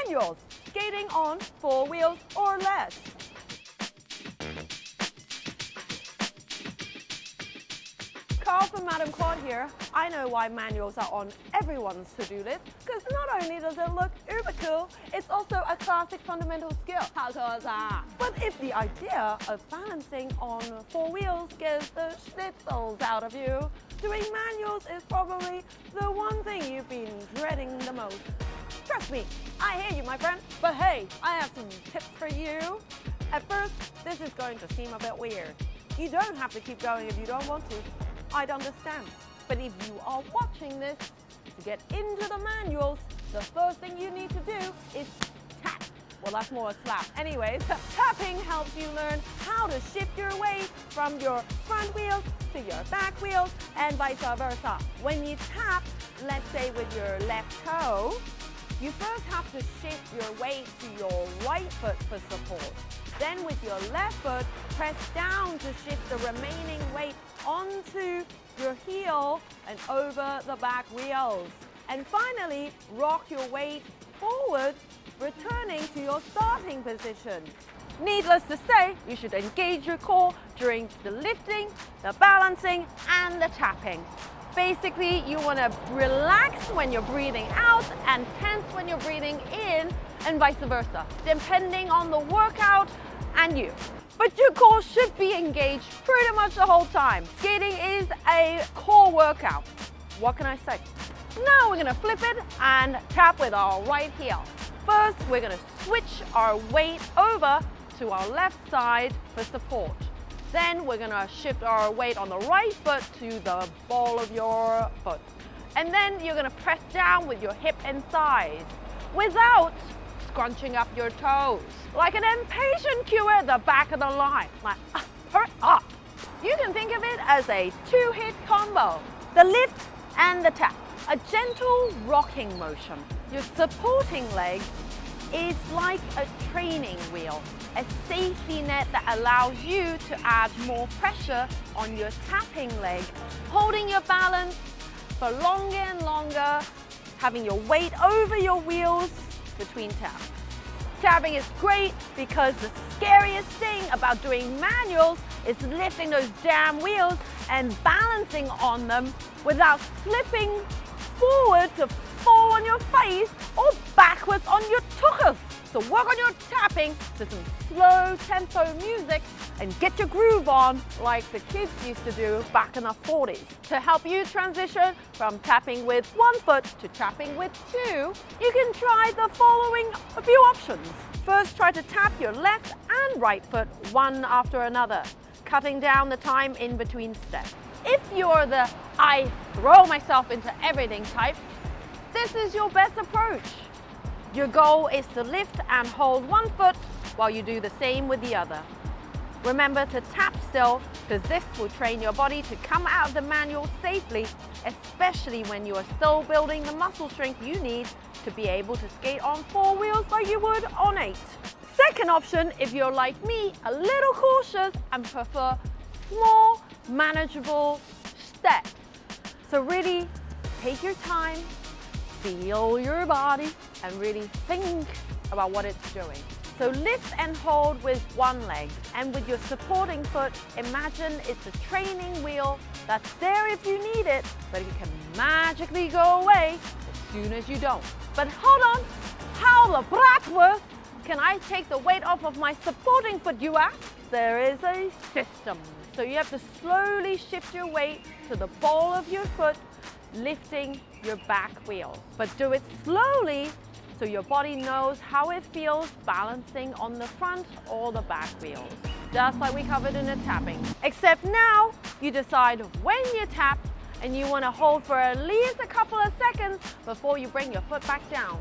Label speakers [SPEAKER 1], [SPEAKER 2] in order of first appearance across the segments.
[SPEAKER 1] manuals, skating on 4 wheels or less. Carl from Madam Quad here. I know why manuals are on everyone's to-do list, because not only does it look uber cool, it's also a classic fundamental skill. But if the idea of balancing on 4 wheels scares the schnitzels out of you, doing manuals is probably the one thing you've been dreading the most. Trust me, I hear you, my friend. But hey, I have some tips for you. At first, this is going to seem a bit weird. You don't have to keep going if you don't want to. I'd understand. But if you are watching this, to get into the manuals, the first thing you need to do is tap. Well, that's more a slap. Anyways, tapping helps you learn how to shift your weight from your front wheels to your back wheels and vice versa. When you tap, let's say with your left toe, you first have to shift your weight to your right foot for support. Then with your left foot, press down to shift the remaining weight onto your heel and over the back wheels. And finally, rock your weight forward, returning to your starting position. Needless to say, you should engage your core during the lifting, the balancing, and the tapping. Basically, you want to relax when you're breathing out and tense when you're breathing in, and vice versa, depending on the workout and you. But your core should be engaged pretty much the whole time. Skating is a core workout. What can I say? Now we're gonna flip it and tap with our right heel. First, we're gonna switch our weight over to our left side for support. Then we're gonna shift our weight on the right foot to the ball of your foot. And then you're gonna press down with your hip and thighs without scrunching up your toes. Like an impatient queue at the back of the line. Like, hurry up. You can think of it as a 2-hit combo. The lift and the tap. A gentle rocking motion. Your supporting leg is like a training wheel, a safety net that allows you to add more pressure on your tapping leg, holding your balance for longer and longer, having your weight over your wheels between taps. Tapping is great because the scariest thing about doing manuals is lifting those damn wheels and balancing on them without slipping forward to fall on your face or backwards on your tuchus. So work on your tapping to some slow tempo music and get your groove on like the kids used to do back in the 40s. To help you transition from tapping with 1 foot to tapping with 2, you can try the following few options. First, try to tap your left and right foot one after another, cutting down the time in between steps. If you're the I throw myself into everything type, this is your best approach. Your goal is to lift and hold 1 foot while you do the same with the other. Remember to tap still, because this will train your body to come out of the manual safely, especially when you are still building the muscle strength you need to be able to skate on 4 wheels like you would on 8. Second option, if you're like me, a little cautious and prefer small, manageable steps. So really take your time, feel your body, and really think about what it's doing. So lift and hold with 1 leg, and with your supporting foot, imagine it's a training wheel that's there if you need it, but it can magically go away as soon as you don't. But hold on, how the bratwurst can I take the weight off of my supporting foot, you ask? There is a system. So you have to slowly shift your weight to the ball of your foot, lifting your back wheel. But do it slowly so your body knows how it feels balancing on the front or the back wheels. Just like we covered in the tapping. Except now you decide when you tap and you want to hold for at least a couple of seconds before you bring your foot back down.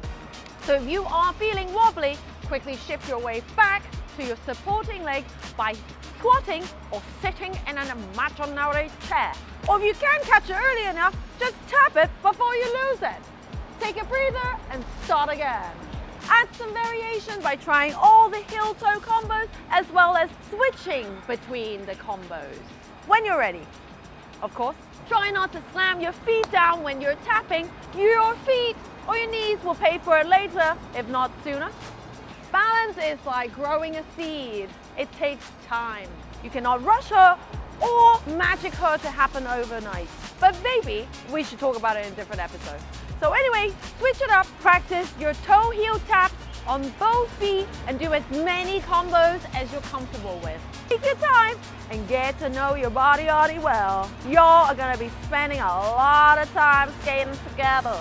[SPEAKER 1] So if you are feeling wobbly, quickly shift your weight back to your supporting leg by squatting or sitting in an imaginary chair. Or if you can't catch it early enough, just tap it before you lose it. Take a breather and start again. Add some variation by trying all the heel-toe combos as well as switching between the combos. When you're ready, of course, try not to slam your feet down when you're tapping. Your feet or your knees will pay for it later, if not sooner. Balance is like growing a seed. It takes time. You cannot rush her or magic her to happen overnight. But maybe we should talk about it in a different episode. So anyway, switch it up. Practice your toe heel taps on both feet and do as many combos as you're comfortable with. Take your time and get to know your body well. Y'all are gonna be spending a lot of time skating together.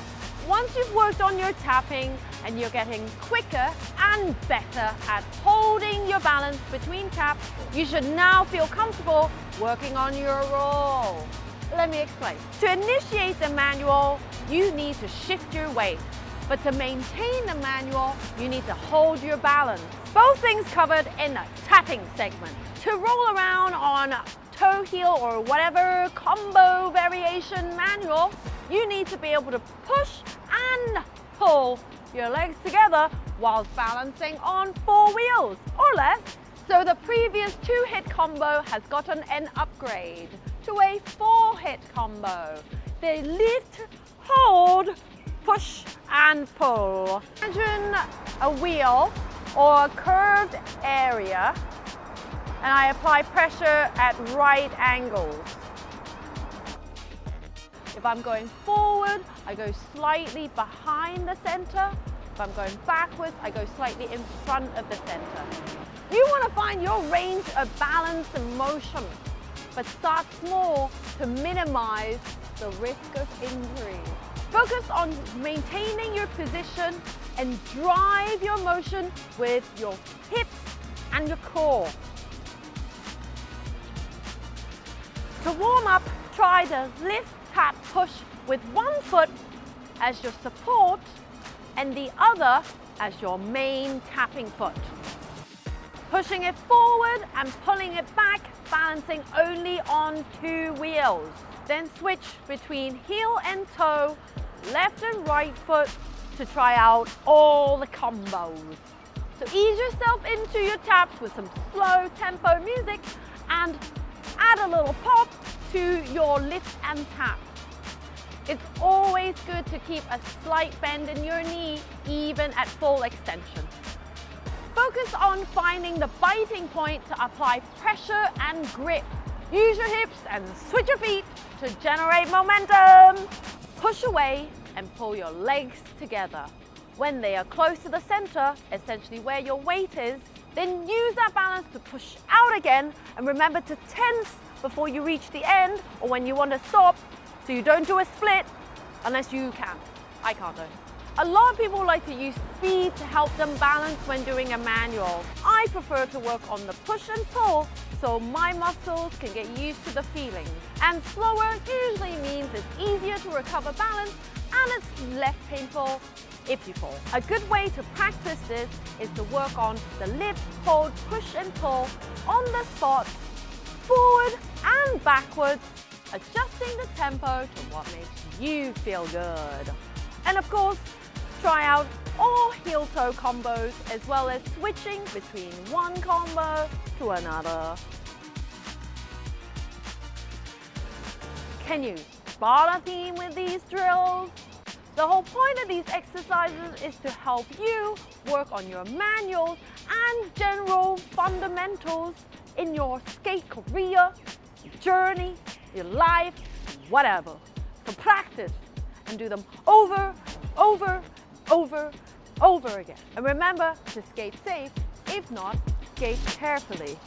[SPEAKER 1] Once you've worked on your tapping and you're getting quicker and better at holding your balance between taps, you should now feel comfortable working on your roll. Let me explain. To initiate the manual, you need to shift your weight. But to maintain the manual, you need to hold your balance. Both things covered in the tapping segment. To roll around on toe heel or whatever combo variation manual, you need to be able to push and pull your legs together whilst balancing on 4 wheels or less. So the previous 2-hit combo has gotten an upgrade to a 4-hit combo. They lift, hold, push and pull. Imagine a wheel or a curved area and I apply pressure at right angles. If I'm going forward, I go slightly behind the center. If I'm going backwards, I go slightly in front of the center. You want to find your range of balance and motion, but start small to minimize the risk of injury. Focus on maintaining your position and drive your motion with your hips and your core. To warm up, try the lift, tap, push with one foot as your support and the other as your main tapping foot. Pushing it forward and pulling it back, balancing only on 2 wheels. Then switch between heel and toe, left and right foot to try out all the combos. So ease yourself into your taps with some slow tempo music and add a little pop to your lift and tap. It's always good to keep a slight bend in your knee, even at full extension. Focus on finding the biting point to apply pressure and grip. Use your hips and switch your feet to generate momentum. Push away and pull your legs together. When they are close to the center, essentially where your weight is, then use that balance to push out again and remember to tense before you reach the end or when you want to stop so you don't do a split unless you can. I can't though. A lot of people like to use speed to help them balance when doing a manual. I prefer to work on the push and pull so my muscles can get used to the feeling. And slower usually means it's easier to recover balance and it's less painful if you fall. A good way to practice this is to work on the lift, hold, push and pull on the spot, forward and backwards, adjusting the tempo to what makes you feel good. And of course, try out all heel-toe combos as well as switching between one combo to another. Can you spot a theme with these drills? The whole point of these exercises is to help you work on your manuals and general fundamentals in your skate career, your journey, your life, whatever. So practice and do them over again. And remember to skate safe, if not, skate carefully.